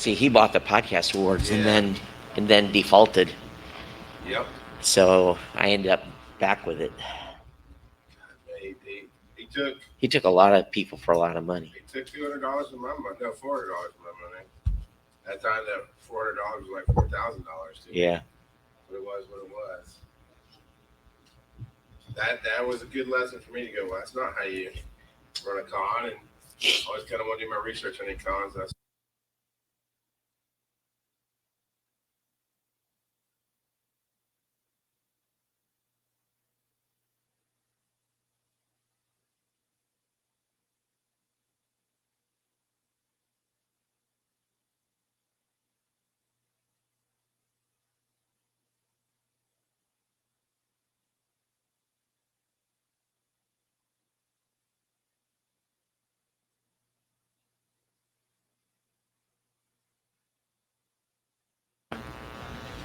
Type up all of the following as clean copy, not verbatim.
See, he bought the podcast awards Yeah. and then defaulted. Yep. So I ended up back with it. He took a lot of people for a lot of money. He took $200 from my money. No, $400 from my money. That time, that $400 was like $4,000 too. Yeah. But it was what it was. That was a good lesson for me to go. Well, that's not how you run a con, and I always kind of want to do my research on any cons. That's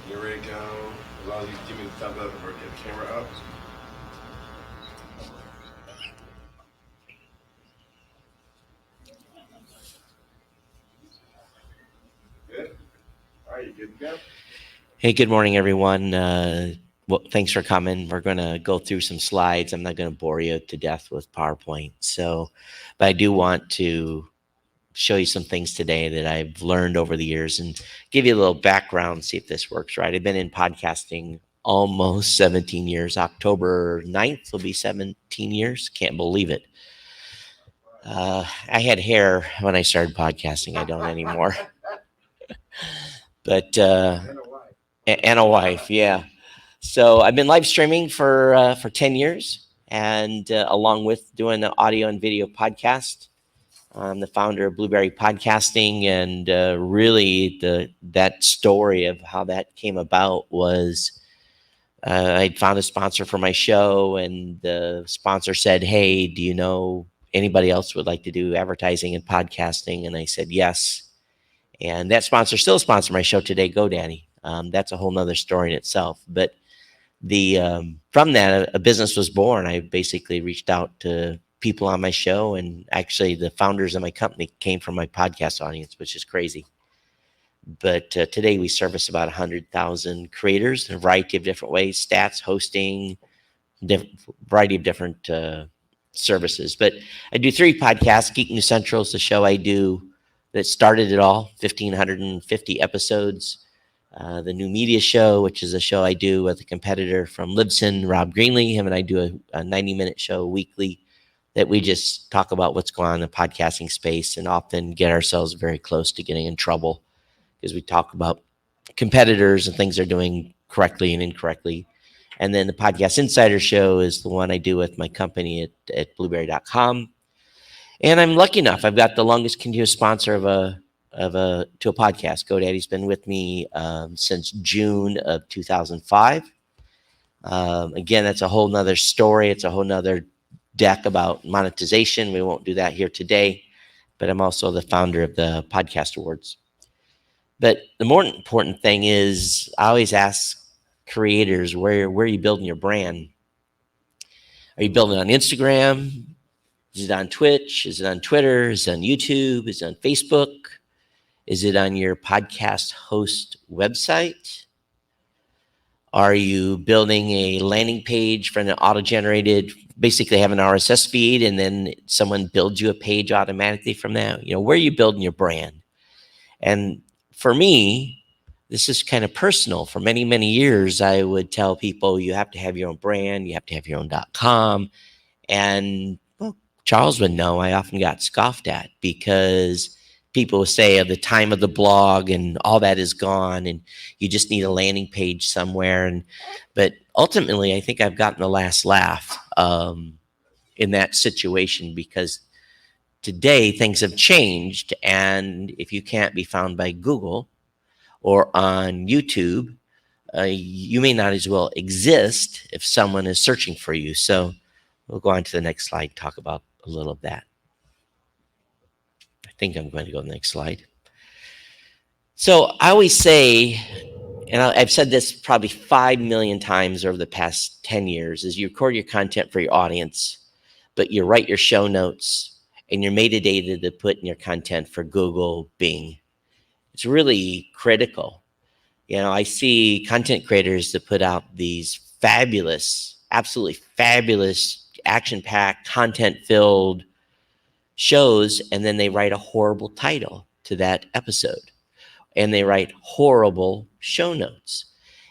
you ready to go? As long as you give me the thumbs up or get the camera up. Good. All right, you good to go? Hey, good morning, everyone. Well, thanks for coming. We're going to go through some slides. I'm not going to bore you to death with PowerPoint. But I do want to show you some things today that I've learned over the years and give you a little background, see if this works right. I've been in podcasting almost 17 years. October 9th will be 17 years. Can't believe it. I had hair when I started podcasting. I don't anymore. But and a wife, yeah. So I've been live streaming for 10 years, and along with doing the audio and video podcast. I'm the founder of Blueberry Podcasting, and really that story of how that came about was I'd found a sponsor for my show, and the sponsor said, "Hey, do you know anybody else would like to do advertising and podcasting?" And I said yes. And that sponsor still sponsors my show today, GoDaddy. That's a whole nother story in itself. But from that, a business was born. I basically reached out to people on my show, and actually the founders of my company came from my podcast audience, which is crazy. But today we service about 100,000 creators in a variety of different ways: stats, hosting, variety of different services. But I do 3 podcasts. Geek News Central is the show I do that started it all, 1,550 episodes. The New Media Show, which is a show I do with a competitor from Libsyn, Rob Greenlee. Him and I do a 90-minute show weekly that we just talk about what's going on in the podcasting space, and often get ourselves very close to getting in trouble because we talk about competitors and things they're doing correctly and incorrectly. And then the Podcast Insider Show is the one I do with my company at blueberry.com. And I'm lucky enough, I've got the longest continuous sponsor to a podcast. GoDaddy's been with me since June of 2005. Again, that's a whole nother story. It's a whole nother deck about monetization. We won't do that here today, but I'm also the founder of the Podcast Awards. But the more important thing is I always ask creators, where are you building your brand? Are you building on Instagram? Is it on Twitch? Is it on Twitter? Is it on YouTube? Is it on Facebook? Is it on your podcast host website? Are you building a landing page for an auto-generated, basically have an RSS feed, and then someone builds you a page automatically from that? Where are you building your brand? And for me, this is kind of personal. For many, many years, I would tell people you have to have your own brand, you have to have your own .com. And Charles would know I often got scoffed at because people would say the time of the blog and all that is gone, and you just need a landing page somewhere. But ultimately, I think I've gotten the last laugh in that situation, because today things have changed, and if you can't be found by Google or on YouTube, you may not as well exist if someone is searching for you. So we'll go on to the next slide, talk about a little of that. I think I'm going to go to the next slide. So I always say, and I've said this probably 5 million times over the past 10 years, is you record your content for your audience, but you write your show notes and your metadata to put in your content for Google, Bing. it's really critical. I see content creators that put out these fabulous, absolutely fabulous, action-packed, content-filled shows, and then they write a horrible title to that episode, and they write horrible show notes.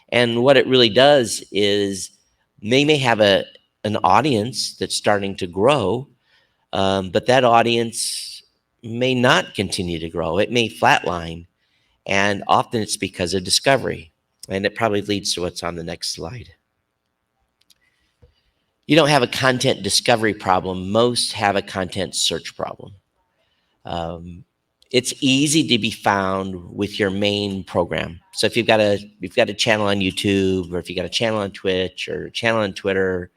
And what it really does is they may have an audience that's starting to grow, but that audience may not continue to grow. It may flatline, and often it's because of discovery. And it probably leads to what's on the next slide. You don't have a content discovery problem. Most have a content search problem. It's easy to be found with your main program. So if you've got a channel on YouTube, or if you've got a channel on Twitch or a channel on Twitter,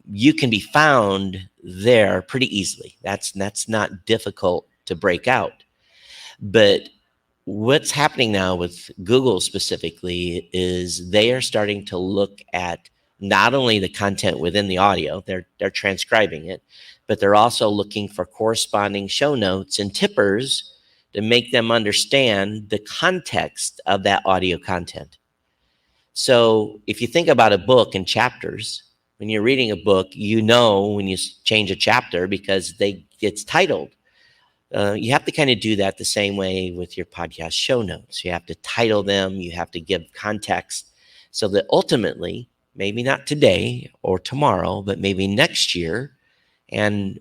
you can be found there pretty easily. That's not difficult to break out. But what's happening now with Google specifically is they are starting to look at not only the content within the audio, they're transcribing it, but they're also looking for corresponding show notes and tippers to make them understand the context of that audio content. So if you think about a book in chapters, when you're reading a book, when you change a chapter because it's titled. You have to kind of do that the same way with your podcast show notes. You have to title them. You have to give context so that ultimately, maybe not today or tomorrow, but maybe next year. And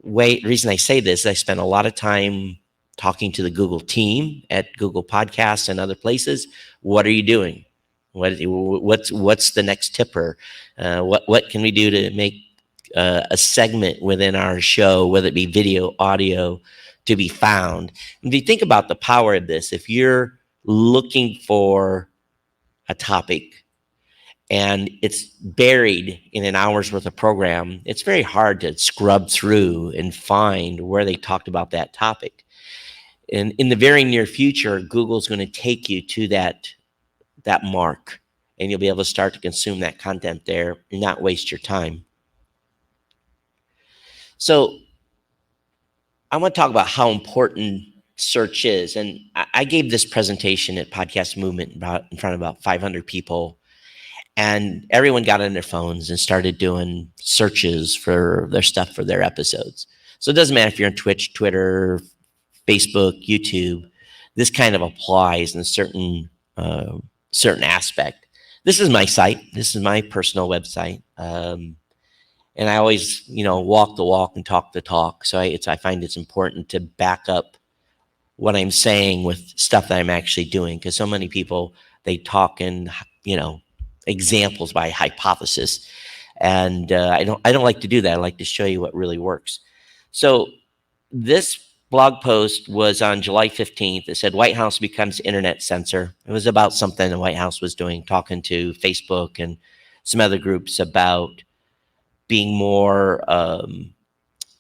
the reason I say this, I spent a lot of time talking to the Google team at Google Podcasts and other places. What are you doing? What's the next tipper? What can we do to make a segment within our show, whether it be video, audio, to be found? And if you think about the power of this, if you're looking for a topic and it's buried in an hour's worth of program, it's very hard to scrub through and find where they talked about that topic. And in the very near future, Google's going to take you to that mark, and you'll be able to start to consume that content there and not waste your time. So I want to talk about how important search is. And I gave this presentation at Podcast Movement in front of about 500 people. And everyone got on their phones and started doing searches for their stuff for their episodes. So it doesn't matter if you're on Twitch, Twitter, Facebook, YouTube. This kind of applies in a certain aspect. This is my site. This is my personal website. And I always, walk the walk and talk the talk. So I find it's important to back up what I'm saying with stuff that I'm actually doing, because so many people, they talk in, examples by hypothesis, and I don't like to do that. I like to show you what really works. So this blog post was on July 15th. It said White House becomes internet censor. It was about something the White House was doing, talking to Facebook and some other groups about being more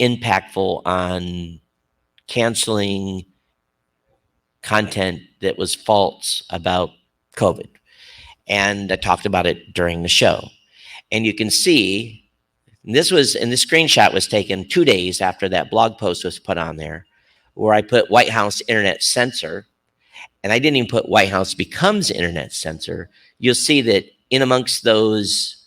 impactful on canceling content that was false about COVID. And I talked about it during the show. And you can see, this screenshot was taken 2 days after that blog post was put on there, where I put White House internet censor. And I didn't even put White House becomes internet censor. You'll see that in amongst those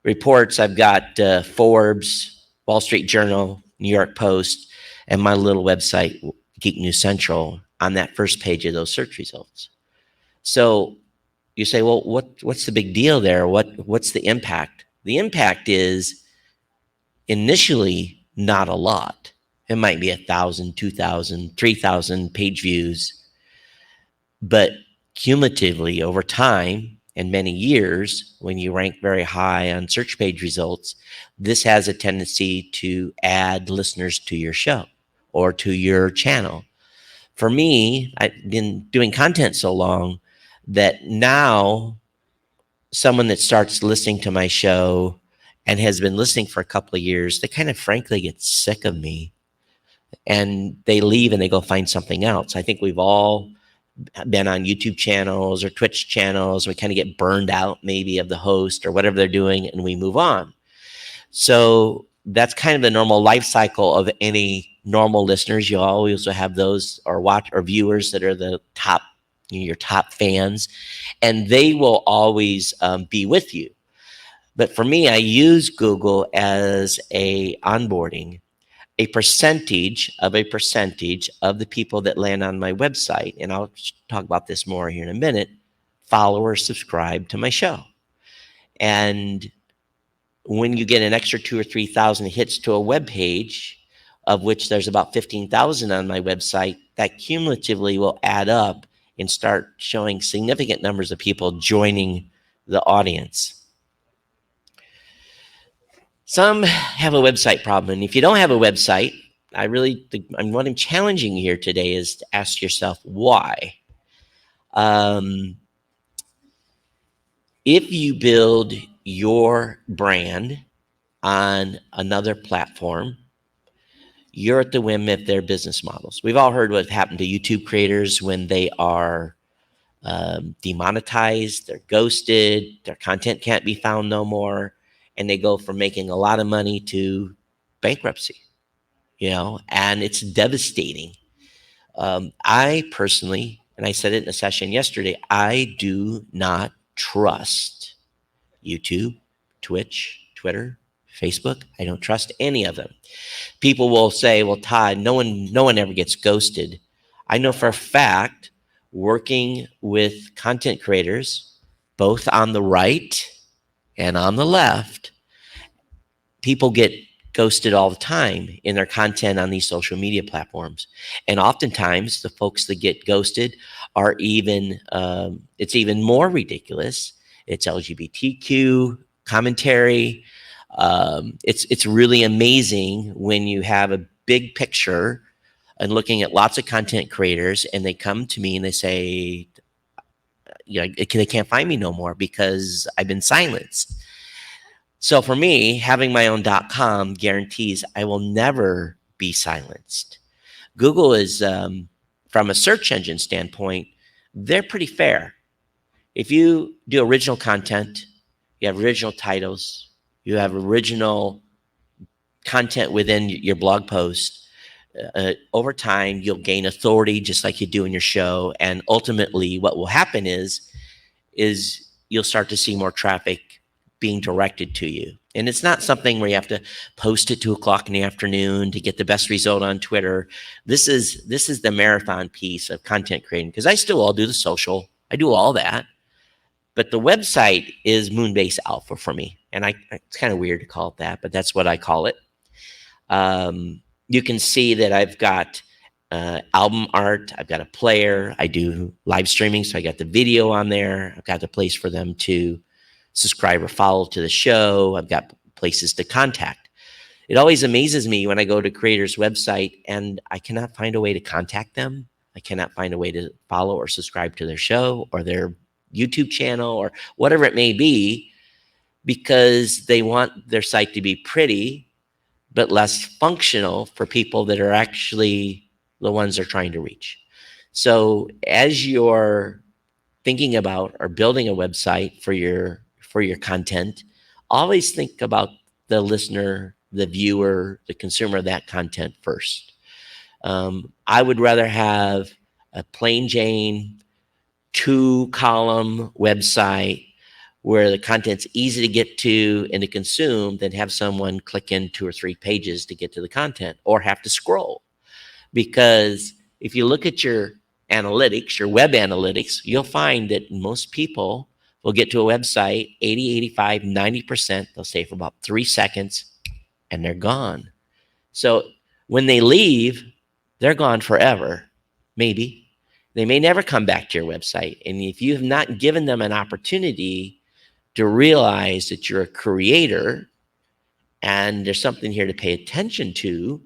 reports, I've got Forbes, Wall Street Journal, New York Post, and my little website, Geek News Central, on that first page of those search results. So you say, well, what's the big deal there? What's the impact? The impact is initially not a lot. It might be 1,000, 2,000, 3,000 page views, but cumulatively over time and many years, when you rank very high on search page results, this has a tendency to add listeners to your show or to your channel. For me, I've been doing content so long that now someone that starts listening to my show and has been listening for a couple of years, they kind of frankly get sick of me and they leave and they go find something else. I think we've all been on YouTube channels or Twitch channels. We kind of get burned out maybe of the host or whatever they're doing, and we move on. So that's kind of the normal life cycle of any normal listeners. You'll always have those or watch or viewers that are the top, your top fans, and they will always be with you. But for me, I use Google as a onboarding, a percentage of the people that land on my website, and I'll talk about this more here in a minute, follow or subscribe to my show. And when you get an extra 2 or 3,000 hits to a web page, of which there's about 15,000 on my website, that cumulatively will add up and start showing significant numbers of people joining the audience. Some have a website problem, and if you don't have a website, what I'm challenging you here today is to ask yourself why. If you build your brand on another platform, you're at the whim of their business models. We've all heard what happened to YouTube creators when they are demonetized, they're ghosted, their content can't be found no more, and they go from making a lot of money to bankruptcy, and it's devastating. I personally, and I said it in a session yesterday, I do not trust YouTube, Twitch, Twitter, Facebook. I don't trust any of them. People will say, well, Todd, no one ever gets ghosted. I know for a fact, working with content creators, both on the right and on the left, people get ghosted all the time in their content on these social media platforms. And oftentimes the folks that get ghosted are even, it's even more ridiculous. It's LGBTQ commentary. It's really amazing when you have a big picture and looking at lots of content creators, and they come to me and they say, they can't find me no more because I've been silenced. So for me, having my own .com guarantees I will never be silenced. Google is, from a search engine standpoint, they're pretty fair. If you do original content, you have original titles, you have original content within your blog post, over time, you'll gain authority just like you do in your show. And ultimately, what will happen is you'll start to see more traffic being directed to you. And it's not something where you have to post at 2:00 in the afternoon to get the best result on Twitter. This is the marathon piece of content creating, because I still all do the social. I do all that. But the website is Moonbase Alpha for me. And it's kind of weird to call it that, but that's what I call it. You can see that I've got album art. I've got a player. I do live streaming, so I got the video on there. I've got the place for them to subscribe or follow to the show. I've got places to contact. It always amazes me when I go to creators' website and I cannot find a way to contact them. I cannot find a way to follow or subscribe to their show or their YouTube channel or whatever it may be, because they want their site to be pretty but less functional for people that are actually the ones they're trying to reach. So as you're thinking about or building a website for your content, always think about the listener, the viewer, the consumer of that content first. I would rather have a plain Jane 2-column website where the content's easy to get to and to consume than have someone click in 2 or 3 pages to get to the content or have to scroll. Because if you look at your analytics, your web analytics, you'll find that most people will get to a website 80, 85, 90%. They'll stay for about 3 seconds and they're gone. So when they leave, they're gone forever. Maybe. They may never come back to your website. And if you have not given them an opportunity to realize that you're a creator and there's something here to pay attention to,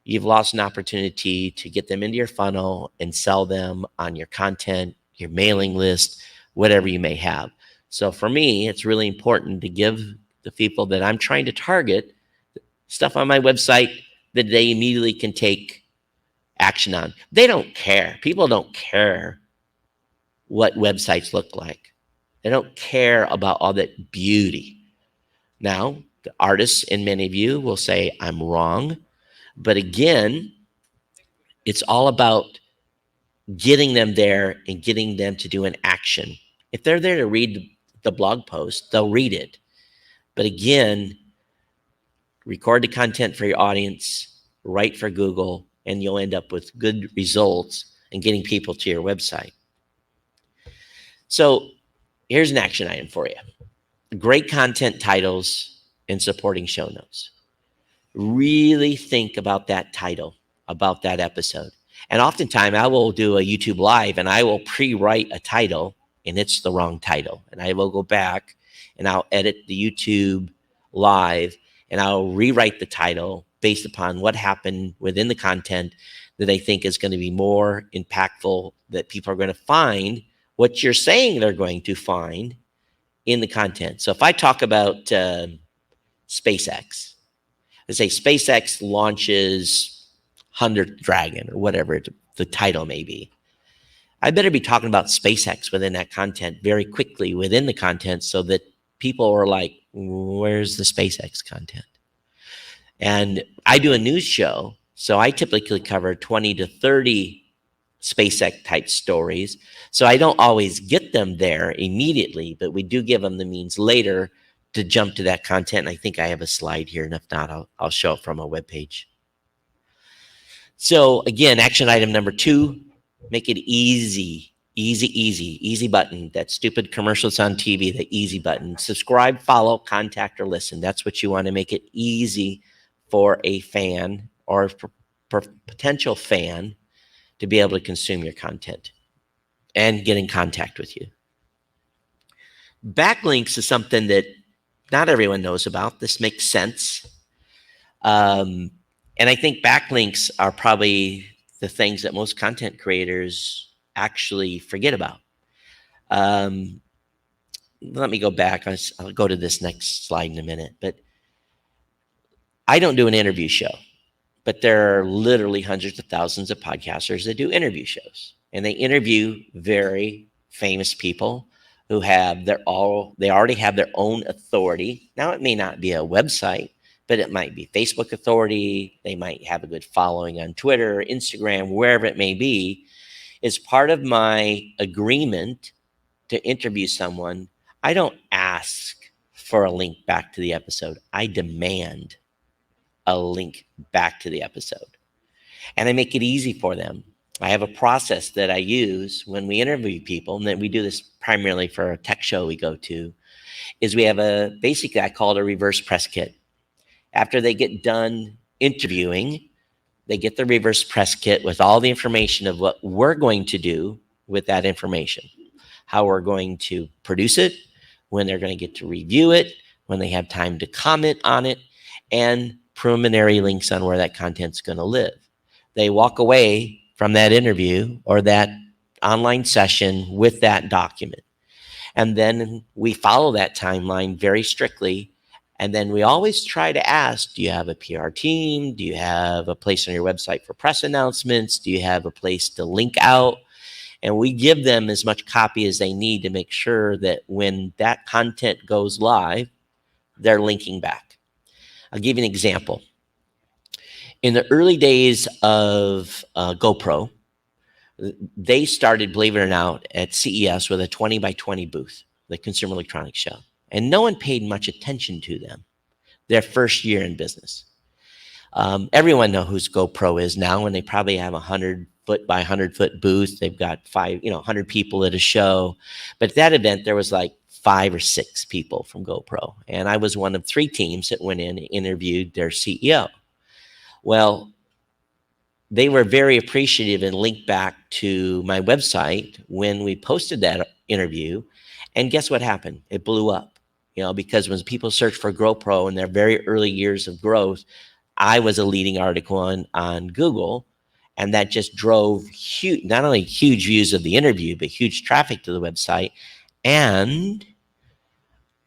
you've lost an opportunity to get them into your funnel and sell them on your content, your mailing list, whatever you may have. So for me, it's really important to give the people that I'm trying to target stuff on my website that they immediately can take action on. They don't care. People don't care what websites look like. They don't care about all that beauty. Now, the artists and many of you will say I'm wrong. But again, It's all about getting them there and getting them to do an action. If they're there to read the blog post, they'll read it. But again, record the content for your audience, write for Google, and you'll end up with good results and getting people to your website. So here's an action item for you. Great content titles and supporting show notes. Really think about that title, about that episode. And oftentimes I will do a YouTube live and I will pre-write a title and it's the wrong title. And I will go back and I'll edit the YouTube live and I'll rewrite the title based upon what happened within the content that I think is going to be more impactful, that people are going to find what you're saying they're going to find in the content. So if I talk about SpaceX, let's say SpaceX launches 100th Dragon or whatever the title may be, I better be talking about SpaceX within that content very quickly within the content so that people are like, where's the SpaceX content? And I do a news show, so I typically cover 20 to 30 SpaceX type stories. So I don't always get them there immediately, but we do give them the means later to jump to that content. And I think I have a slide here, and if not, I'll show it from a webpage. So again, action item number 2, make it easy button. That stupid commercials on TV, the easy button. Subscribe, follow, contact, or listen. That's what you want to make it easy for a fan or potential fan to be able to consume your content and get in contact with you. Backlinks is something that not everyone knows about. This makes sense. And I think backlinks are probably the things that most content creators actually forget about. Let me go back. I'll go to this next slide in a minute. But I don't do an interview show. But there are literally hundreds of thousands of podcasters that do interview shows. And they interview very famous people who have they already have their own authority. Now, it may not be a website, but it might be Facebook authority. They might have a good following on Twitter, Instagram, wherever it may be. As part of my agreement to interview someone, I don't ask for a link back to the episode. I demand a link back to the episode. And I make it easy for them. I have a process that I use when we interview people, and then we do this primarily for a tech show we go to, is we have basically I call it a reverse press kit. After they get done interviewing, they get the reverse press kit with all the information of what we're going to do with that information, how we're going to produce it, when they're going to get to review it, when they have time to comment on it, and preliminary links on where that content's going to live. They walk away from that interview or that online session with that document. And then we follow that timeline very strictly. And then we always try to ask, do you have a PR team? Do you have a place on your website for press announcements? Do you have a place to link out? And we give them as much copy as they need to make sure that when that content goes live, they're linking back. I'll give you an example. In the early days of GoPro, they started, believe it or not, at CES with a 20 by 20 booth, the Consumer Electronics Show. And no one paid much attention to them their first year in business. Everyone knows who GoPro is now, and they probably have a 100-foot by 100-foot booth. They've got 100 people at a show. But at that event, there was like 5 or 6 people from GoPro. And I was one of 3 teams that went in and interviewed their CEO. Well, they were very appreciative and linked back to my website when we posted that interview. And guess what happened? It blew up, because when people search for GoPro in their very early years of growth, I was a leading article on Google. And that just drove not only huge views of the interview, but huge traffic to the website. And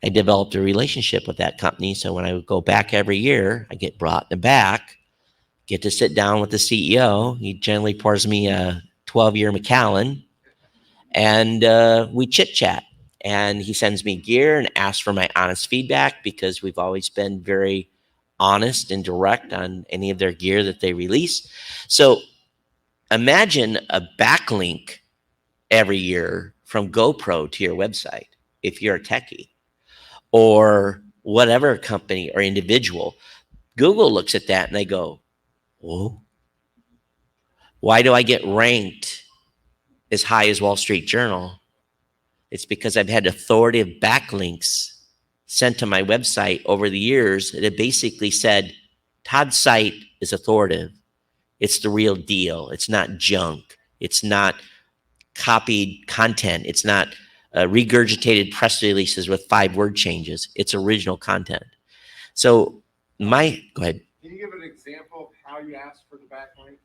I developed a relationship with that company. So when I would go back every year, I get brought back, get to sit down with the CEO. He generally pours me a 12-year Macallan, and we chit-chat. And he sends me gear and asks for my honest feedback, because we've always been very honest and direct on any of their gear that they release. So imagine a backlink every year from GoPro to your website if you're a techie or whatever company or individual. Google looks at that and they go, whoa, why do I get ranked as high as Wall Street Journal? It's because I've had authoritative backlinks sent to my website over the years that have basically said, Todd's site is authoritative. It's the real deal. It's not junk. It's not copied content. It's not regurgitated press releases with 5-word changes. It's original content. So go ahead. Can you give an example of how you asked for the backlink?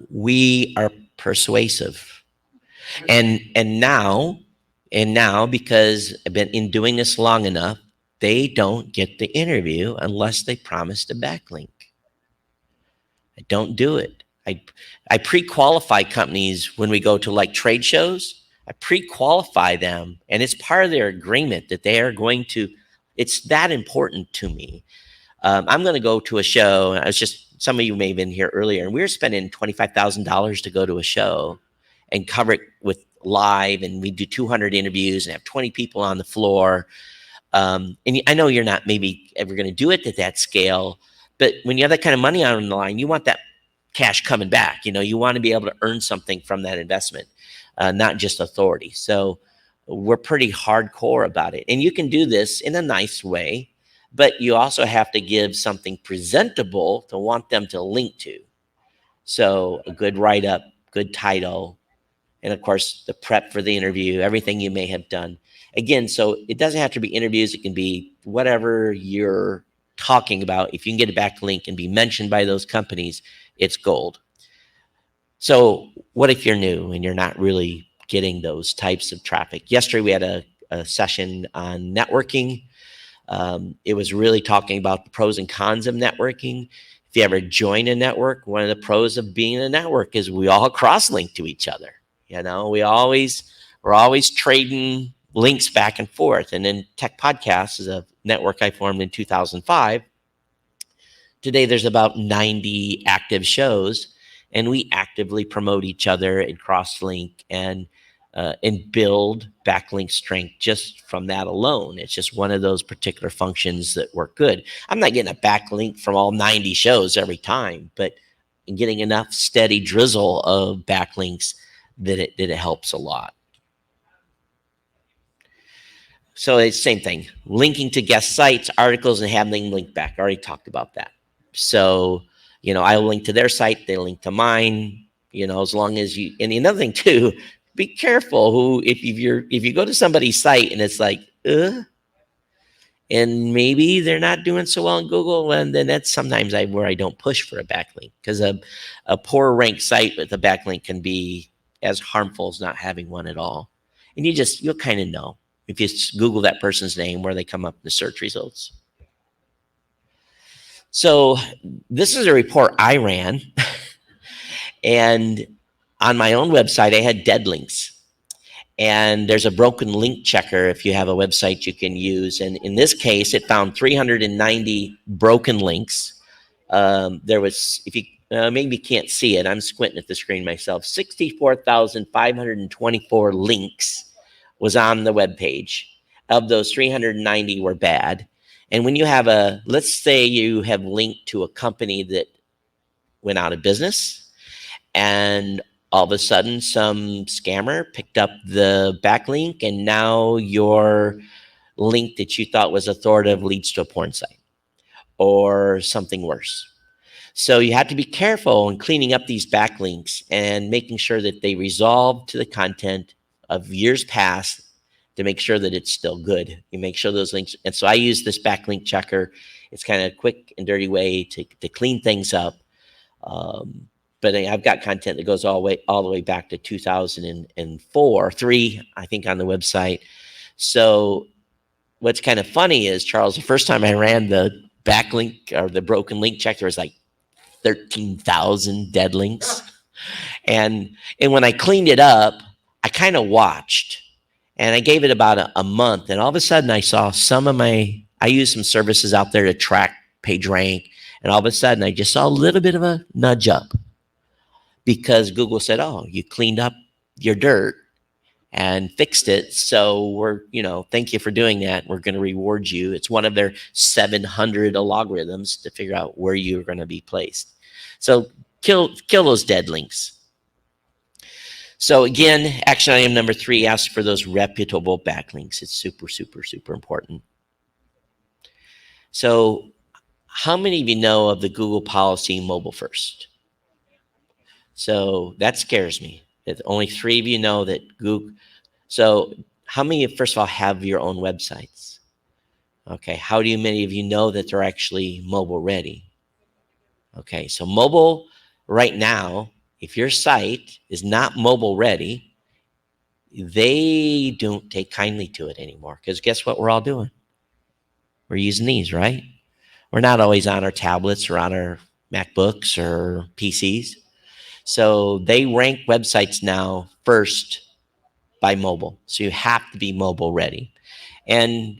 We are persuasive. And now because I've been in doing this long enough, they don't get the interview unless they promised a backlink. I don't do it. I pre-qualify companies when we go to like trade shows. I pre-qualify them, and it's part of their agreement that they are going to. It's that important to me. I'm going to go to a show. I was just, some of you may have been here earlier, and we were spending $25,000 to go to a show and cover it with live, and we do 200 interviews and have 20 people on the floor. And I know you're not maybe ever going to do it at that scale, but when you have that kind of money on the line, you want that cash coming back. You want to be able to earn something from that investment, not just authority. So we're pretty hardcore about it. And you can do this in a nice way, but you also have to give something presentable to want them to link to. So a good write-up, good title, and of course the prep for the interview, everything you may have done. Again, so it doesn't have to be interviews. It can be whatever you're talking about. If you can get a backlink and be mentioned by those companies, it's gold. So what if you're new and you're not really getting those types of traffic? Yesterday we had a session on networking. It was really talking about the pros and cons of networking. If you ever join a network, one of the pros of being in a network is we all cross-link to each other. We're always trading links back and forth. And then Tech Podcast is a network I formed in 2005. Today, there's about 90 active shows, and we actively promote each other and cross-link and build backlink strength just from that alone. It's just one of those particular functions that work good. I'm not getting a backlink from all 90 shows every time, but getting enough steady drizzle of backlinks that it helps a lot. So it's the same thing. Linking to guest sites, articles, and having them link back. I already talked about that. So, I'll link to their site, they link to mine, as long as you, and another thing too, be careful if you go to somebody's site and it's like, and maybe they're not doing so well in Google, and then that's sometimes where I don't push for a backlink, because a poor ranked site with a backlink can be as harmful as not having one at all. And you'll kind of know if you Google that person's name where they come up in the search results. So this is a report I ran, and on my own website, I had dead links. And there's a broken link checker if you have a website you can use. And in this case, it found 390 broken links. There was, if you maybe can't see it, I'm squinting at the screen myself, 64,524 links was on the web page. Of those, 390 were bad. And when you have let's say you have linked to a company that went out of business, and all of a sudden some scammer picked up the backlink, and now your link that you thought was authoritative leads to a porn site or something worse. So you have to be careful in cleaning up these backlinks and making sure that they resolve to the content of years past, to make sure that it's still good. You make sure those links, and so I use this backlink checker. It's kind of a quick and dirty way to clean things up. But I've got content that goes all the way back to 2004, 3, I think, on the website. So what's kind of funny is, Charles, the first time I ran the backlink or the broken link check, there was like 13,000 dead links. And when I cleaned it up, I kind of watched. And I gave it about a month, and all of a sudden I saw I used some services out there to track PageRank, And all of a sudden, I just saw a little bit of a nudge up because Google said, oh, you cleaned up your dirt and fixed it. So we're, thank you for doing that. We're going to reward you. It's one of their 700 algorithms to figure out where you're going to be placed. So kill those dead links. So again, action item number 3, ask for those reputable backlinks. It's super, super, super important. So how many of you know of the Google policy mobile first? So that scares me. That only 3 of you know that Google. So how many, first of all, have your own websites? Okay, how many of you know that they're actually mobile ready? Okay, so mobile right now, if your site is not mobile ready, they don't take kindly to it anymore, because guess what we're all doing? We're using these, right? We're not always on our tablets or on our MacBooks or PCs. So they rank websites now first by mobile. So you have to be mobile ready. And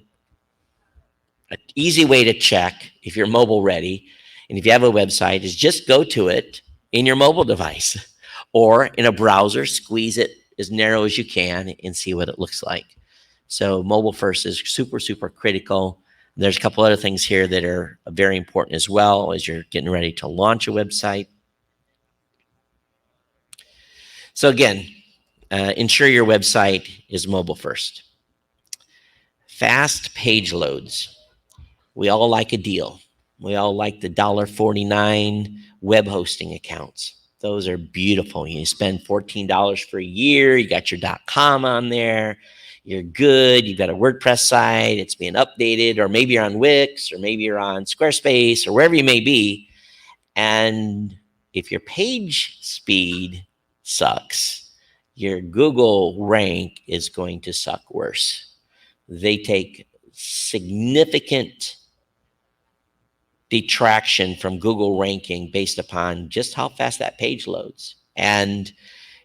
an easy way to check if you're mobile ready and if you have a website is just go to it in your mobile device or in a browser, squeeze it as narrow as you can and see what it looks like. So mobile first is super, super critical. There's a couple other things here that are very important as well as you're getting ready to launch a website. So again, ensure your website is mobile first. Fast page loads. We all like a deal. We all like the $1.49 web hosting accounts. Those are beautiful. You spend $14 for a year. You got your .com on there. You're good. You've got a WordPress site. It's being updated, or maybe you're on Wix, or maybe you're on Squarespace, or wherever you may be. And if your page speed sucks, your Google rank is going to suck worse. They take significant detraction from Google ranking based upon just how fast that page loads. And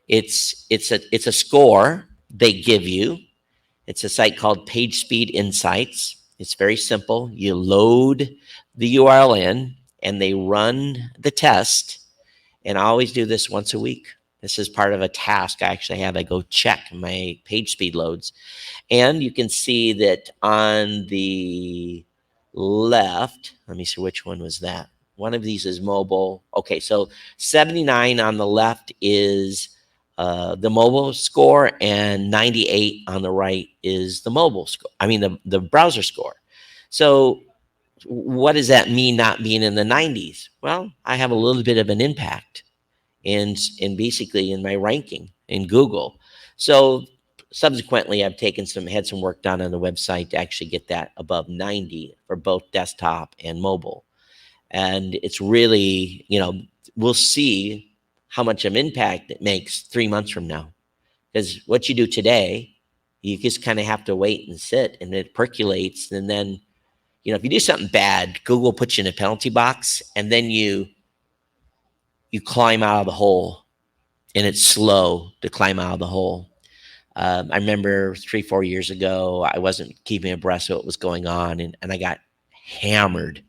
it's a score they give you. It's a site called Page Speed Insights. It's very simple. You load the URL in and they run the test. And I always do this once a week. This is part of a task I actually have. I go check my page speed loads. And you can see that on the left, let me see which one was that. One of these is mobile. Okay, so 79 on the left is the mobile score, and 98 on the right is the mobile score. I mean, the browser score. So what does that mean, not being in the 90s? Well, I have a little bit of an impact in basically in my ranking in Google. So subsequently, I've had some work done on the website to actually get that above 90 for both desktop and mobile. And it's really, we'll see how much of impact it makes 3 months from now. Because what you do today, you just kind of have to wait and sit, and it percolates. And then, if you do something bad, Google puts you in a penalty box, and then you climb out of the hole, and it's slow to climb out of the hole. I remember 3-4 years ago, I wasn't keeping abreast of what was going on, and I got hammered.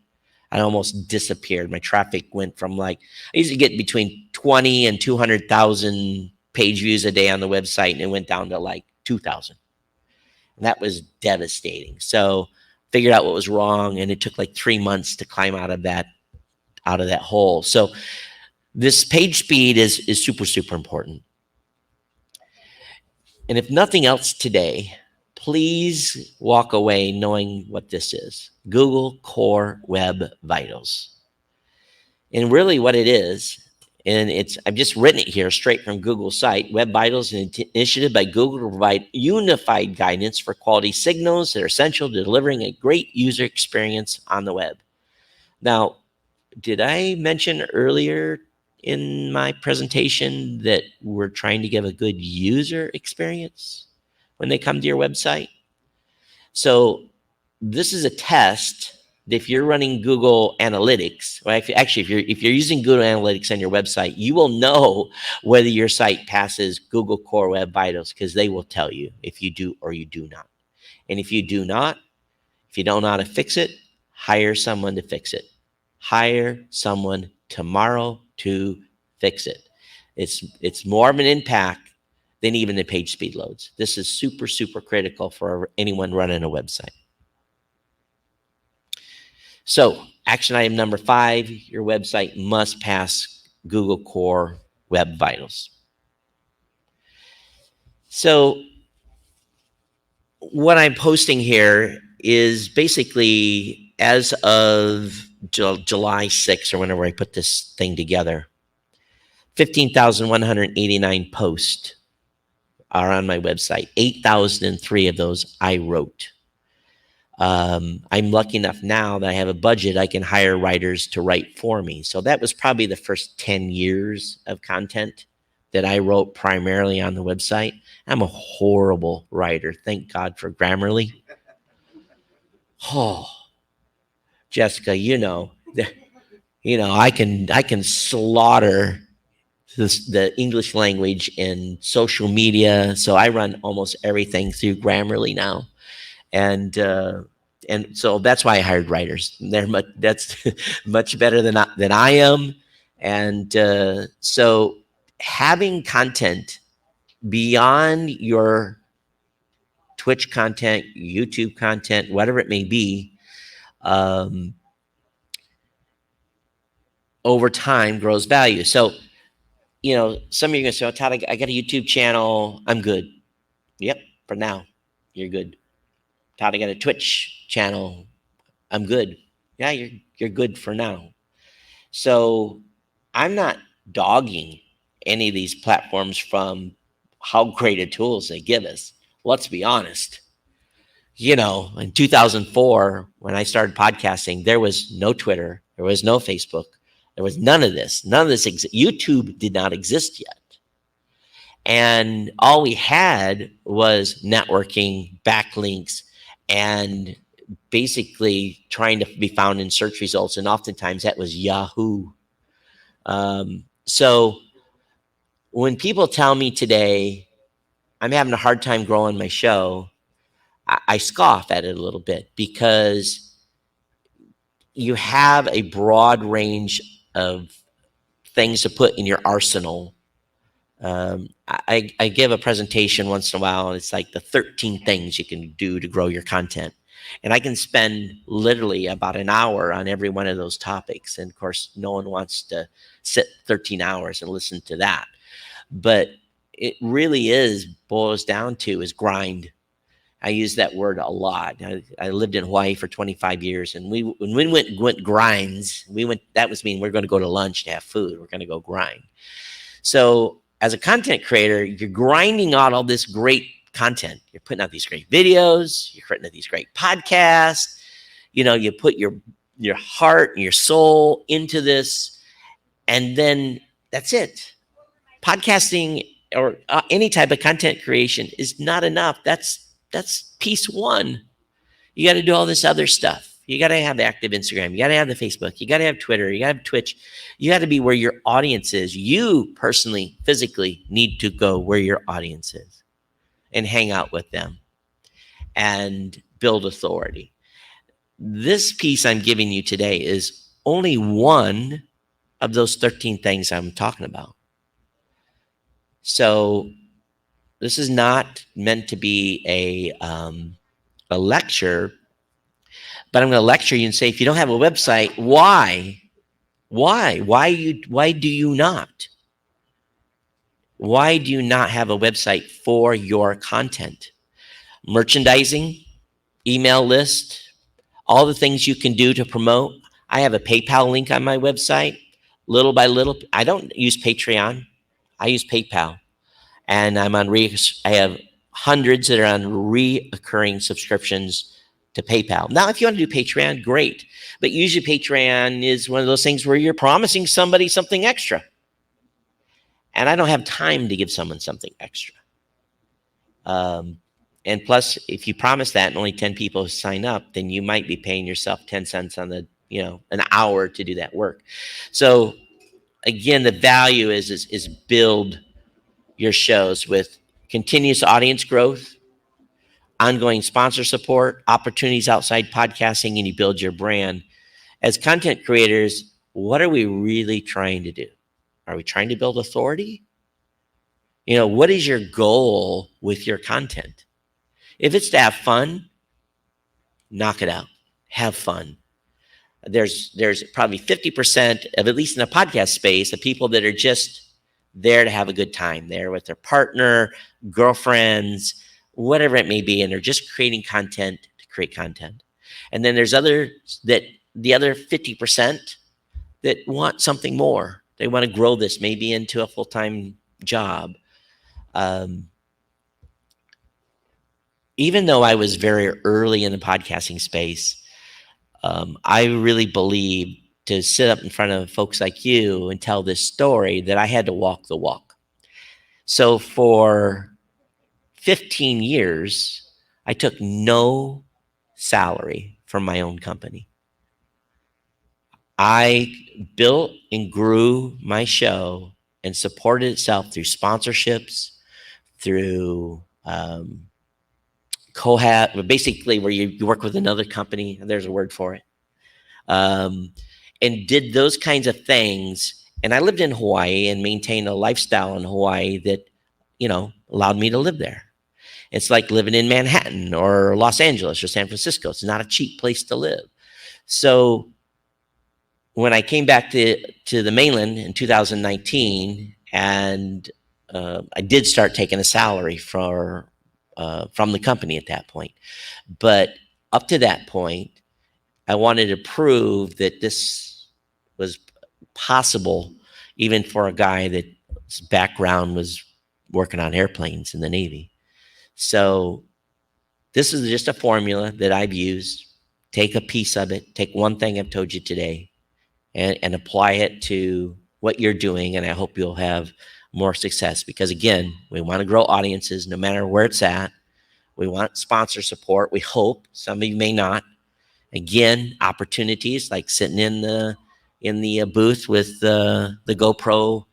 I almost disappeared. My traffic went from I used to get between 20 and 200,000 page views a day on the website, and it went down to 2,000. And that was devastating. So figured out what was wrong, and it took 3 months to climb out of that hole. So this page speed is super, super important. And if nothing else today, please walk away knowing what this is: Google Core Web Vitals. And really what it is, and I've just written it here straight from Google's site. Web Vitals is an initiative by Google to provide unified guidance for quality signals that are essential to delivering a great user experience on the web. Now, did I mention earlier in my presentation that we're trying to give a good user experience when they come to your website? So this is a test. If you're running Google Analytics, or if you're using Google Analytics on your website, you will know whether your site passes Google Core Web Vitals, because they will tell you if you do or you do not. And if you do not, if you don't know how to fix it, hire someone to fix it. Hire someone tomorrow to fix it. It's more of an impact than even the page speed loads. This is super, super critical for anyone running a website. So, action item number 5, your website must pass Google Core Web Vitals. So, what I'm posting here is basically as of July 6th or whenever I put this thing together, 15,189 posts are on my website. 8,003 of those I wrote. I'm lucky enough now that I have a budget. I can hire writers to write for me. So that was probably the first 10 years of content that I wrote primarily on the website. I'm a horrible writer. Thank God for Grammarly. Oh, Jessica, I can slaughter the English language in social media. So I run almost everything through Grammarly now, and so that's why I hired writers. That's much better than I am, and so having content beyond your Twitch content, YouTube content, whatever it may be, over time grows value. So, some of you are going to say, oh, Todd, I got a YouTube channel. I'm good. Yep, for now, you're good. Todd, I got a Twitch channel. I'm good. Yeah, you're good for now. So I'm not dogging any of these platforms from how great a tools they give us. Let's be honest. In 2004, when I started podcasting, there was no Twitter, there was no Facebook, there was none of this. None of this. YouTube did not exist yet. And all we had was networking, backlinks, and basically trying to be found in search results. And oftentimes that was Yahoo. So when people tell me today, I'm having a hard time growing my show, I scoff at it a little bit because you have a broad range of things to put in your arsenal. I give a presentation once in a while, and it's like the 13 things you can do to grow your content. And I can spend literally about an hour on every one of those topics. And of course, no one wants to sit 13 hours and listen to that. But it really boils down to is grind. I use that word a lot. I lived in Hawaii for 25 years, and when we went grinds, that was mean we're going to go to lunch to have food. We're going to go grind. So as a content creator, you're grinding out all this great content. You're putting out these great videos. You're putting out these great podcasts. You put your heart and your soul into this, and then that's it. Podcasting or any type of content creation is not enough. That's piece one. You got to do all this other stuff. You got to have active Instagram. You got to have the Facebook. You got to have Twitter. You got to have Twitch. You got to be where your audience is. You personally, physically need to go where your audience is and hang out with them and build authority. This piece I'm giving you today is only one of those 13 things I'm talking about. So this is not meant to be a lecture, but I'm going to lecture you and say, if you don't have a website, why? Why do you not? Why do you not have a website for your content? Merchandising, email list, all the things you can do to promote. I have a PayPal link on my website. Little by little, I don't use Patreon. I use PayPal. And I have hundreds that are on reoccurring subscriptions to PayPal. Now, if you want to do Patreon, great. But usually Patreon is one of those things where you're promising somebody something extra. And I don't have time to give someone something extra. And plus, if you promise that and only 10 people sign up, then you might be paying yourself 10 cents on an hour to do that work. So again, the value is build your shows with continuous audience growth, ongoing sponsor support, opportunities outside podcasting, and you build your brand. as content creators, what are we really trying to do? Are we trying to build authority? What is your goal with your content? If it's to have fun, knock it out. Have fun. There's probably 50% of, at least in the podcast space, of people that are just there to have a good time, there with their partner, girlfriends, whatever it may be, and they're just creating content to create content. And then there's the other 50% that want something more. They want to grow this maybe into a full-time job. Even though I was very early in the podcasting space, I really believe to sit up in front of folks like you and tell this story that I had to walk the walk. So for 15 years, I took no salary from my own company. I built and grew my show and supported itself through sponsorships, through basically where you work with another company, there's a word for it, and did those kinds of things. And I lived in Hawaii and maintained a lifestyle in Hawaii that, allowed me to live there. It's like living in Manhattan or Los Angeles or San Francisco. It's not a cheap place to live. So when I came back to the mainland in 2019, and I did start taking a salary from the company at that point. But up to that point, I wanted to prove that this was possible, even for a guy that's background was working on airplanes in the Navy. So this is just a formula that I've used. Take a piece of it, take one thing I've told you today, and apply it to what you're doing. And I hope you'll have more success, because again, we want to grow audiences no matter where it's at. We want sponsor support. We hope. Some of you may not. Again, opportunities like sitting in the booth with the GoPro,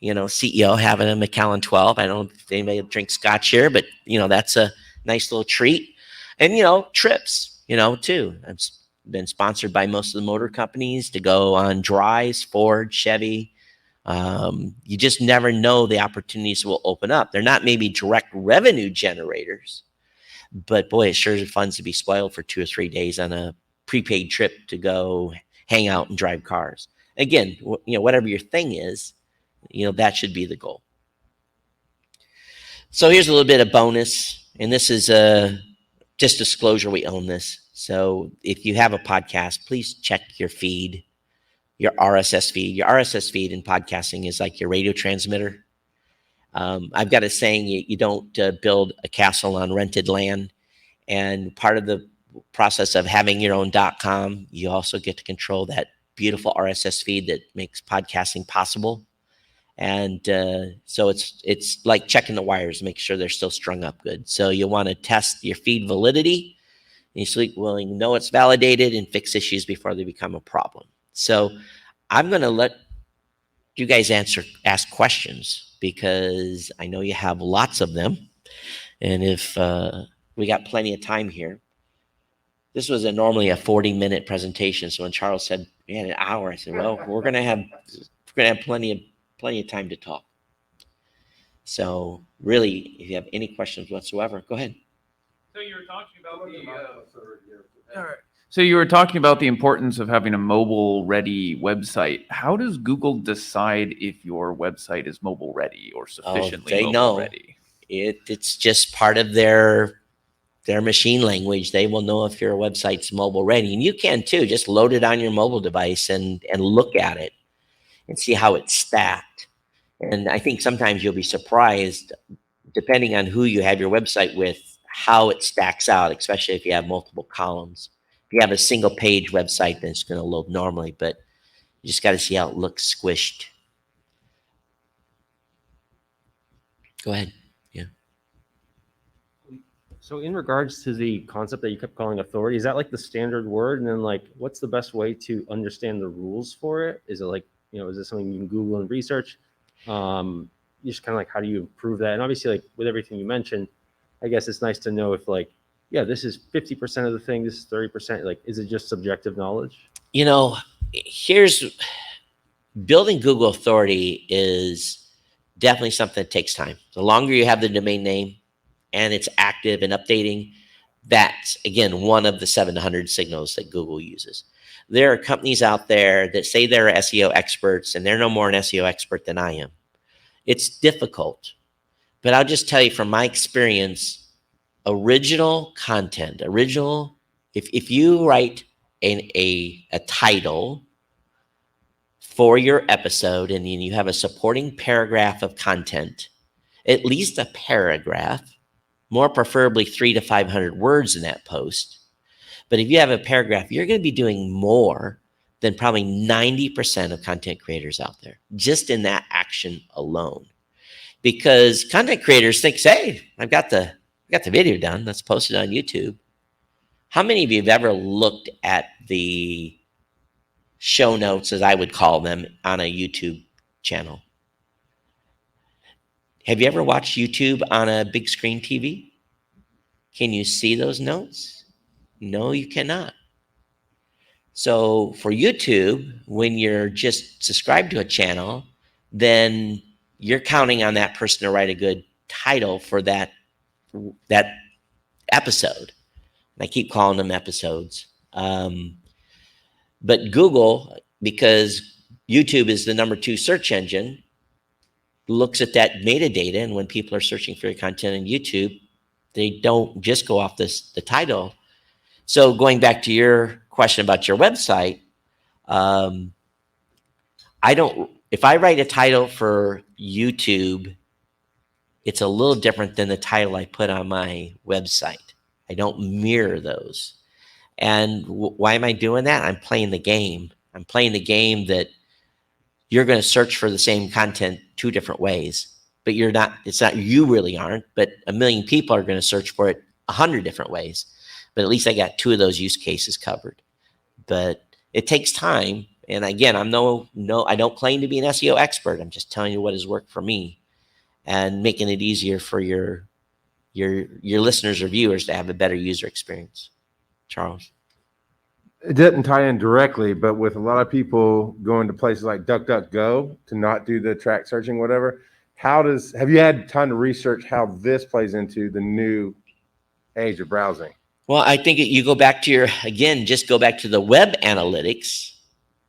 CEO having a Macallan 12. I don't know if anybody drinks scotch here, but that's a nice little treat. And trips, too. I've been sponsored by most of the motor companies to go on drives, Ford, Chevy. You just never know the opportunities will open up. They're not maybe direct revenue generators, but boy, it sure is fun to be spoiled for 2 or 3 days on a prepaid trip to go hang out and drive cars. Again, whatever your thing is, that should be the goal. So here's a little bit of bonus, and this is just disclosure. We own this. So if you have a podcast, please check your feed, your RSS feed. Your RSS feed in podcasting is like your radio transmitter. I've got a saying, you don't build a castle on rented land. And part of the process of having your own .com, you also get to control that beautiful RSS feed that makes podcasting possible. And so it's like checking the wires, make sure they're still strung up good. So you want to test your feed validity. And you know it's validated, and fix issues before they become a problem. So I'm going to let you guys ask questions, because I know you have lots of them. And if we got plenty of time here. This was normally a 40-minute presentation. So when Charles said we had an hour, I said, well, we're gonna have plenty of time to talk. So really, if you have any questions whatsoever, go ahead. So you were talking about the importance of having a mobile-ready website. How does Google decide if your website is mobile-ready or sufficiently mobile-ready? It's just part of their machine language. They will know if your website's mobile-ready, and you can too. Just load it on your mobile device and look at it and see how it's stacked. And I think sometimes you'll be surprised, depending on who you have your website with, how it stacks out, especially if you have multiple columns. If you have a single page website, then it's going to load normally, but you just got to see how it looks squished. Go ahead. Yeah. So in regards to the concept that you kept calling authority, is that like the standard word? And then like, what's the best way to understand the rules for it? Is it like, is this something you can Google and research? You just kind of like, how do you improve that? And obviously, like with everything you mentioned, I guess it's nice to know if like, yeah, this is 50% of the thing, this is 30%. Like, is it just subjective knowledge? You know, here's building Google authority is definitely something that takes time. The longer you have the domain name and it's active and updating, that's again one of the 700 signals that Google uses. There are companies out there that say they're SEO experts, and they're no more an SEO expert than I am. It's difficult, but I'll just tell you from my experience, original content, if you write a title for your episode and you have a supporting paragraph of content, at least a paragraph, more preferably 300 to 500 words in that post. But if you have a paragraph, you're going to be doing more than probably 90% of content creators out there, just in that action alone. Because content creators think, hey, I've got the video done. Let's post it on YouTube. How many of you have ever looked at the show notes, as I would call them, on a YouTube channel? Have you ever watched YouTube on a big screen TV? Can you see those notes? No, you cannot. So for YouTube, when you're just subscribed to a channel, then you're counting on that person to write a good title for that episode. And I keep calling them episodes. But Google, because YouTube is the number 2 search engine, looks at that metadata, and when people are searching for your content on YouTube, they don't just go off the title. So going back to your question about your website, if I write a title for YouTube, it's a little different than the title I put on my website. I don't mirror those. And why am I doing that? I'm playing the game. I'm playing the game that you're going to search for the same content 2 different ways, but you really aren't, but a million people are going to search for it 100 different ways. But at least I got 2 of those use cases covered. But it takes time. And again, I don't claim to be an SEO expert. I'm just telling you what has worked for me and making it easier for your listeners or viewers to have a better user experience. Charles? It didn't tie in directly, but with a lot of people going to places like DuckDuckGo to not do the track searching, whatever, have you had time to research how this plays into the new age of browsing? Well, I think you go back to just go back to the web analytics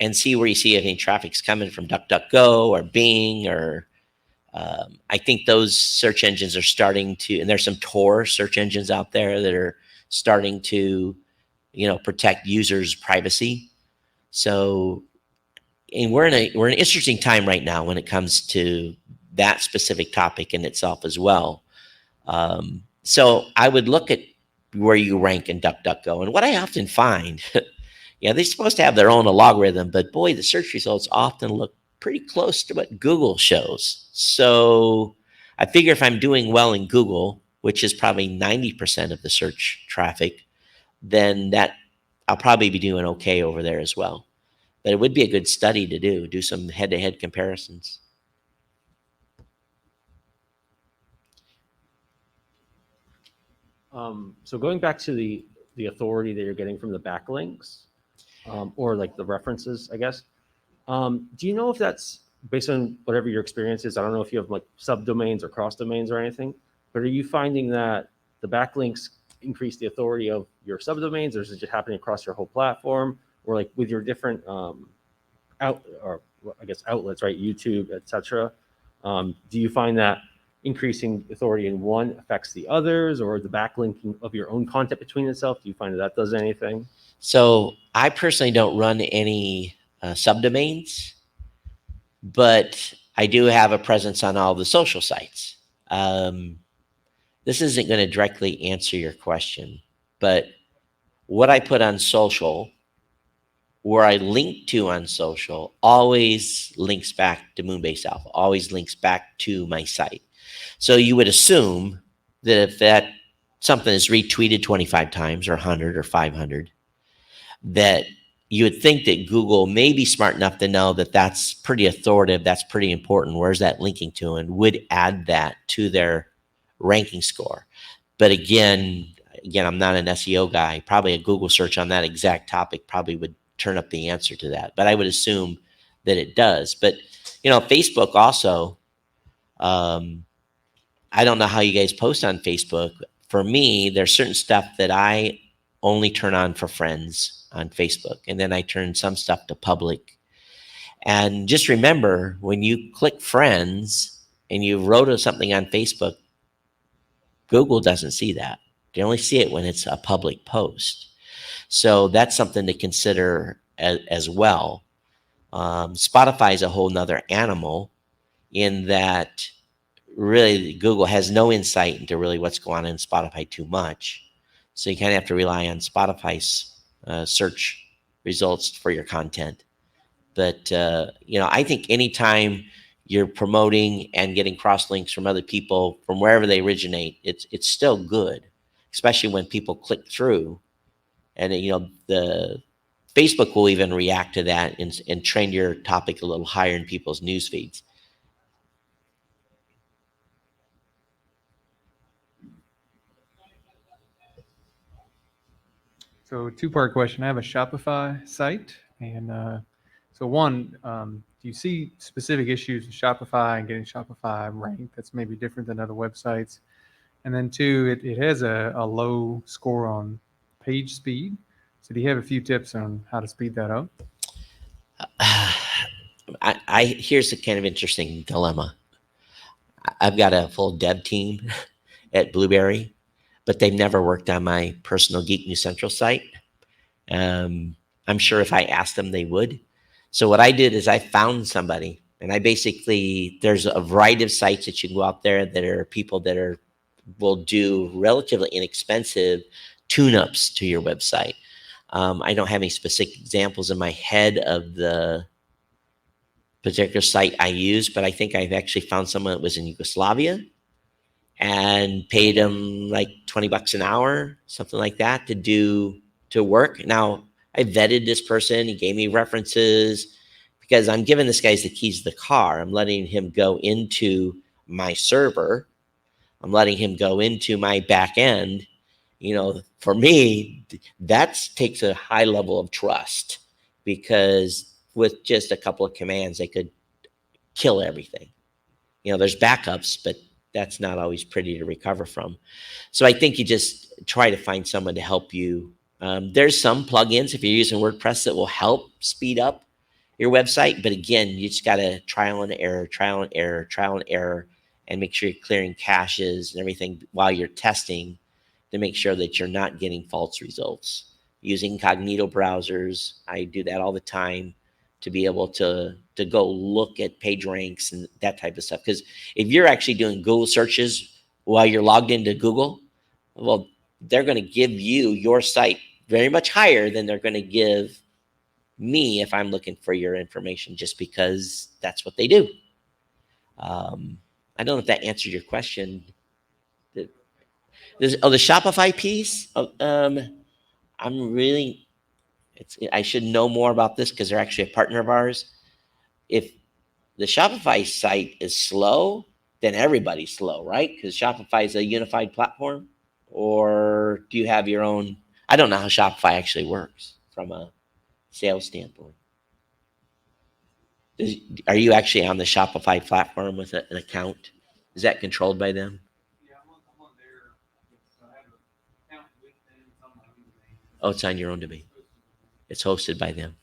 and see where you see if any traffic's coming from DuckDuckGo or Bing or I think those search engines are starting to, and there's some Tor search engines out there that are starting to, protect users' privacy. So, and we're in an interesting time right now when it comes to that specific topic in itself as well. So I would look at where you rank in DuckDuckGo, and what I often find, they're supposed to have their own algorithm, but boy, the search results often look pretty close to what Google shows. So I figure if I'm doing well in Google, which is probably 90% of the search traffic, then that I'll probably be doing okay over there as well. But it would be a good study to do some head-to-head comparisons. So going back to the authority that you're getting from the backlinks, or like the references, I guess. Do you know if that's based on whatever your experience is? I don't know if you have like subdomains or cross domains or anything, but are you finding that the backlinks increase the authority of your subdomains, or is it just happening across your whole platform, or like with your different outlets, right? YouTube, etc. Do you find that increasing authority in one affects the others, or the backlinking of your own content between itself? Do you find that does anything? So I personally don't run any subdomains, but I do have a presence on all the social sites. This isn't going to directly answer your question, but what I put on social, where I link to on social, always links back to Moonbase Alpha, always links back to my site. So you would assume that if that something is retweeted 25 times or 100 or 500, that you would think that Google may be smart enough to know that that's pretty authoritative, that's pretty important, where's that linking to, and would add that to their ranking score. But again, I'm not an SEO guy. Probably a Google search on that exact topic probably would turn up the answer to that, but I would assume that it does. But Facebook also, I don't know how you guys post on Facebook. For me, there's certain stuff that I only turn on for friends on Facebook, and then I turn some stuff to public. And just remember, when you click friends and you wrote something on Facebook, Google doesn't see that. They only see it when it's a public post. So that's something to consider as well. Spotify is a whole nother animal in that really Google has no insight into really what's going on in Spotify too much. So you kind of have to rely on Spotify's search results for your content. But, I think anytime you're promoting and getting cross links from other people from wherever they originate, it's still good, especially when people click through. And, the Facebook will even react to that and trend your topic a little higher in people's news feeds. So two-part question. I have a Shopify site. And so one, do you see specific issues with Shopify and getting Shopify ranked that's maybe different than other websites? And then two, it has a low score on page speed. So do you have a few tips on how to speed that up? Here's a kind of interesting dilemma. I've got a full dev team at Blueberry, but they've never worked on my personal Geek News Central site. I'm sure if I asked them, they would. So what I did is I found somebody, and there's a variety of sites that you can go out there that are people that will do relatively inexpensive tune-ups to your website. I don't have any specific examples in my head of the particular site I use, but I think I've actually found someone that was in Yugoslavia and paid them like $20 an hour, something like that, to work. Now, I vetted this person. He gave me references because I'm giving this guy the keys to the car. I'm letting him go into my server. I'm letting him go into my back end. For me, that takes a high level of trust, because with just a couple of commands, they could kill everything. There's backups, but that's not always pretty to recover from. So I think you just try to find someone to help you. There's some plugins, if you're using WordPress, that will help speed up your website. But again, you just got to trial and error, and make sure you're clearing caches and everything while you're testing to make sure that you're not getting false results. Using incognito browsers, I do that all the time to be able to go look at page ranks and that type of stuff. Because if you're actually doing Google searches while you're logged into Google, well, they're going to give you your site very much higher than they're going to give me if I'm looking for your information, just because that's what they do. I don't know if that answered your question. The Shopify piece. I should know more about this because they're actually a partner of ours. If the Shopify site is slow, then everybody's slow, right? Because Shopify is a unified platform. Or do you have your own? I don't know how Shopify actually works from a sales standpoint. Are you actually on the Shopify platform with an account? Is that controlled by them? Yeah, I'm on there. So I have an account with them. It's on my own domain. Oh, it's on your own domain. It's hosted by them.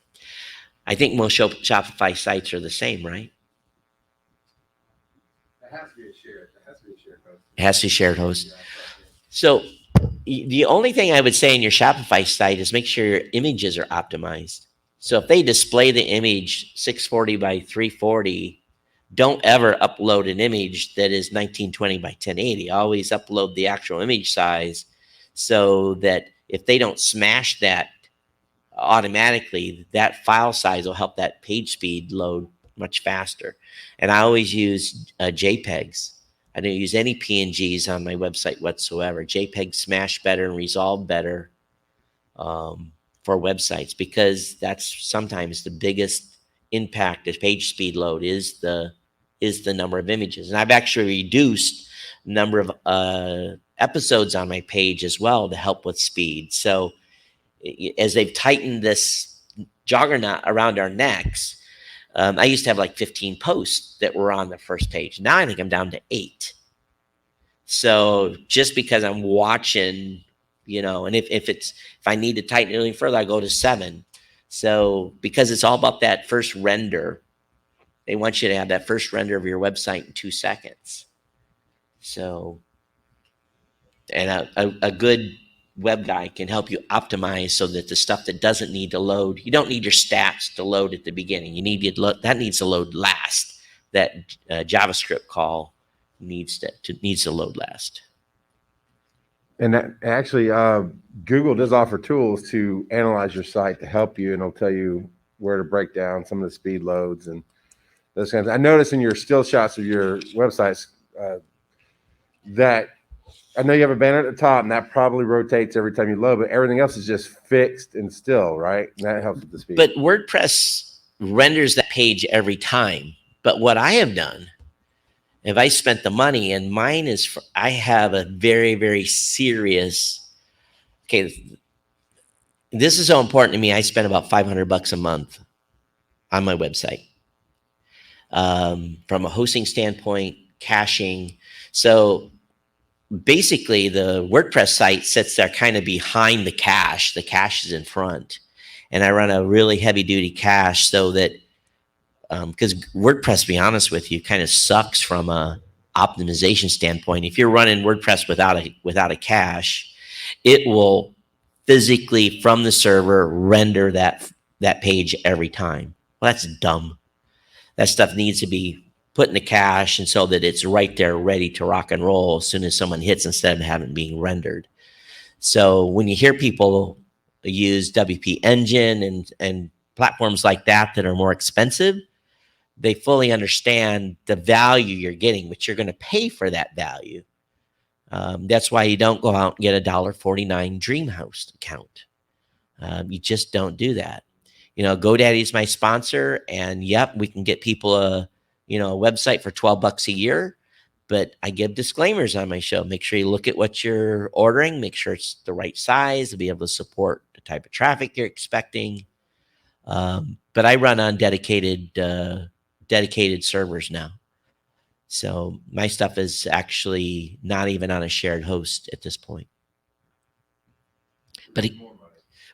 I think most Shopify sites are the same, right? It has to be a shared host. It has to be shared host. So the only thing I would say in your Shopify site is make sure your images are optimized. So if they display the image 640 by 340, don't ever upload an image that is 1920 by 1080. Always upload the actual image size, so that if they don't smash that automatically, that file size will help that page speed load much faster. And I always use JPEGs. I don't use any PNGs on my website whatsoever. JPEGs smash better and resolve better for websites, because that's sometimes the biggest impact of page speed load is the number of images. And I've actually reduced the number of episodes on my page as well to help with speed. So as they've tightened this juggernaut around our necks. I used to have like 15 posts that were on the first page. Now I think I'm down to 8. So just because I'm watching, and if I need to tighten it any further, I go to 7. So because it's all about that first render, they want you to have that first render of your website in 2 seconds. So, and a good web guy can help you optimize so that the stuff that doesn't need to load, you don't need your stats to load at the beginning. That needs to load last. That JavaScript call needs to load last. And that, actually, Google does offer tools to analyze your site to help you, and it'll tell you where to break down some of the speed loads and those kinds. I noticed in your still shots of your websites that I know you have a banner at the top, and that probably rotates every time you load, but everything else is just fixed and still, right? And that helps with the speed. But WordPress renders that page every time. But what I have done, if I spent the money, and mine is, I have a very, very serious, okay, this is so important to me. I spend about $500 a month on my website. From a hosting standpoint, caching. So basically the WordPress site sits there kind of behind the cache. The cache is in front. And I run a really heavy duty cache so that, because WordPress, to be honest with you, kind of sucks from a optimization standpoint. If you're running WordPress without a cache, it will physically from the server render that page every time. Well, that's dumb. That stuff needs to be put in the cache, and so that it's right there ready to rock and roll as soon as someone hits, instead of having it being rendered. So when you hear people use WP Engine and platforms like that are more expensive, they fully understand the value you're getting, but you're going to pay for that value. That's why you don't go out and get a $1.49 Dreamhouse account. You just don't do that. GoDaddy is my sponsor, and yep, we can get people a website for $12 a year, but I give disclaimers on my show. Make sure you look at what you're ordering, make sure it's the right size to be able to support the type of traffic you're expecting. But I run on dedicated servers now. So my stuff is actually not even on a shared host at this point. But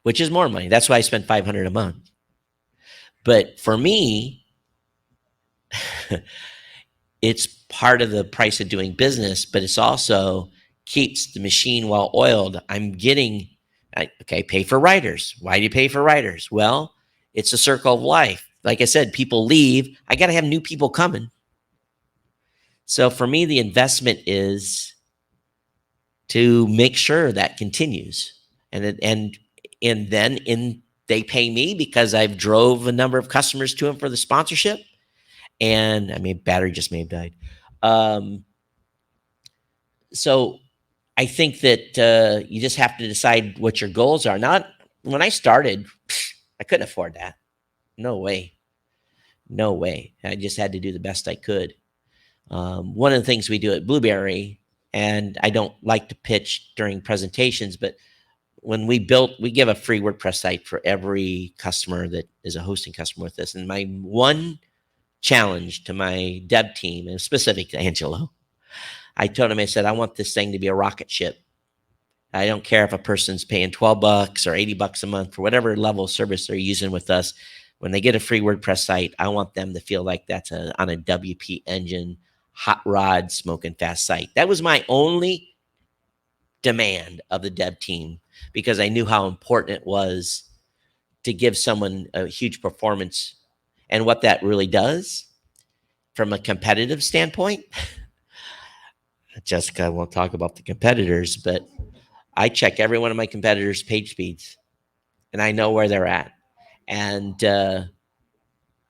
which is more money. That's why I spend $500 a month. But for me, it's part of the price of doing business, but it's also keeps the machine well oiled. I'm getting, pay for writers. Why do you pay for writers? Well, it's a circle of life. Like I said, people leave. I got to have new people coming. So for me, the investment is to make sure that continues. And then they pay me because I've drove a number of customers to them for the sponsorship. And battery just may have died. So I think that you just have to decide what your goals are. Not when I started, I couldn't afford that. No way. I just had to do the best I could. One of the things we do at Blueberry, and I don't like to pitch during presentations, but when we give a free WordPress site for every customer that is a hosting customer with us. And my one challenge to my dev team, and specific to Angelo, I told him, I said, I want this thing to be a rocket ship. I don't care if a person's paying $12 or $80 a month for whatever level of service they're using with us. When they get a free WordPress site, I want them to feel like that's on a WP Engine, hot rod, smoking fast site. That was my only demand of the dev team, because I knew how important it was to give someone a huge performance. And what that really does from a competitive standpoint, Jessica won't talk about the competitors, but I check every one of my competitors' page speeds, and I know where they're at. And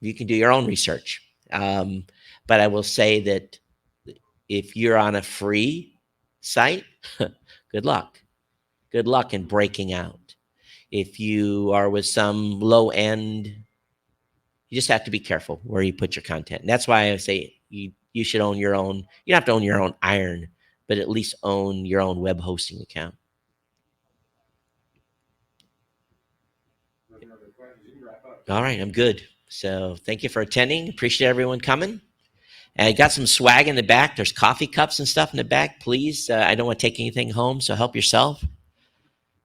you can do your own research. But I will say that if you're on a free site, good luck. Good luck in breaking out. If you are with some low end, you just have to be careful where you put your content. And that's why I say you should own your own. You don't have to own your own iron, but at least own your own web hosting account. All right, I'm good. So thank you for attending. Appreciate everyone coming. And I got some swag in the back. There's coffee cups and stuff in the back. Please, I don't want to take anything home, so help yourself.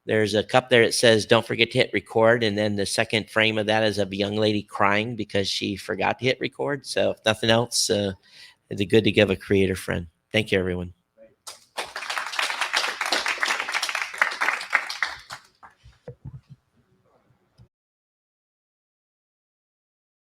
There's a cup there that says, don't forget to hit record. And then the second frame of that is of a young lady crying because she forgot to hit record. So if nothing else, it's good to give a creator friend. Thank you, everyone.